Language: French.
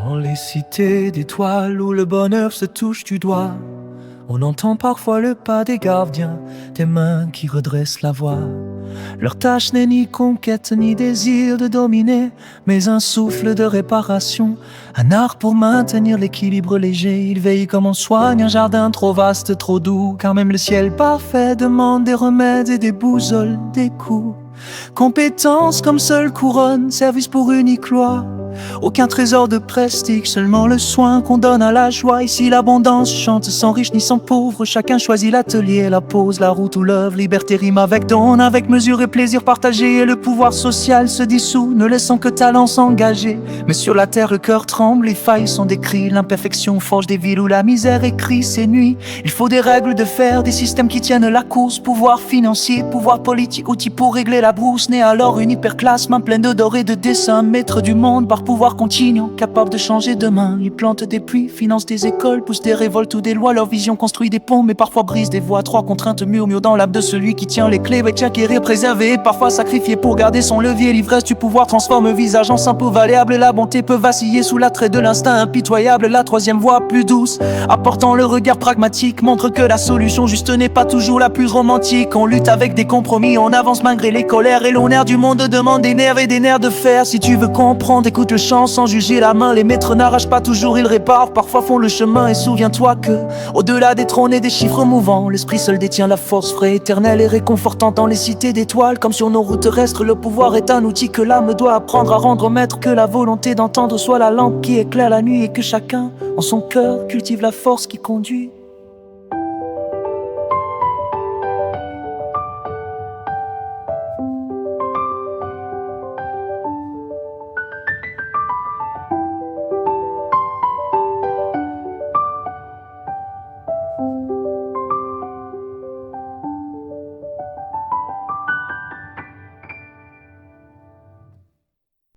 Dans les cités d'étoiles où le bonheur se touche du doigt, on entend parfois le pas des gardiens, des mains qui redressent la voie. Leur tâche n'est ni conquête ni désir de dominer, mais un souffle de réparation, un art pour maintenir l'équilibre léger. Ils veillent comme on soigne un jardin trop vaste, trop doux, car même le ciel parfait demande des remèdes et des boussoles, des coups. Compétence comme seule couronne, service pour unique loi. Aucun trésor de prestige, seulement le soin qu'on donne à la joie. Ici l'abondance chante sans riche ni sans pauvre. Chacun choisit l'atelier, la pose, la route ou l'œuvre. Liberté rime avec don, avec mesure et plaisir partagé. Et le pouvoir social se dissout, ne laissant que talent s'engager. Mais sur la terre le cœur tremble, les failles sont des cris. L'imperfection forge des villes où la misère écrit ses nuits. Il faut des règles de fer, des systèmes qui tiennent la course. Pouvoir financier, pouvoir politique, outils pour régler la brousse. Né alors une hyperclasse, main pleine de d'or et de dessins. Maître du monde par pouvoir continuant, capable de changer demain. Ils plantent des puits, financent des écoles, poussent des révoltes ou des lois. Leur vision construit des ponts, mais parfois brise des voies. Trois contraintes murmurent dans l'âme de celui qui tient les clés. Et acquérir, préserver, parfois sacrifier pour garder son levier. L'ivresse du pouvoir transforme visage en simple malléable. La bonté peut vaciller sous l'attrait de l'instinct impitoyable. La troisième voie, plus douce, apportant le regard pragmatique, montre que la solution juste n'est pas toujours la plus romantique. On lutte avec des compromis, on avance malgré les colères. Et l'honneur du monde demande des nerfs et des nerfs de fer. Si tu veux comprendre, écoute le chant sans juger la main. Les maîtres n'arrachent pas toujours, ils réparent, parfois font le chemin. Et souviens-toi que, au-delà des trônes et des chiffres mouvants, l'esprit seul détient la force vraie, éternelle et réconfortante. Dans les cités d'étoiles, comme sur nos routes terrestres, le pouvoir est un outil que l'âme doit apprendre à rendre maître. Que la volonté d'entendre soit la lampe qui éclaire la nuit, et que chacun, en son cœur, cultive la force qui conduit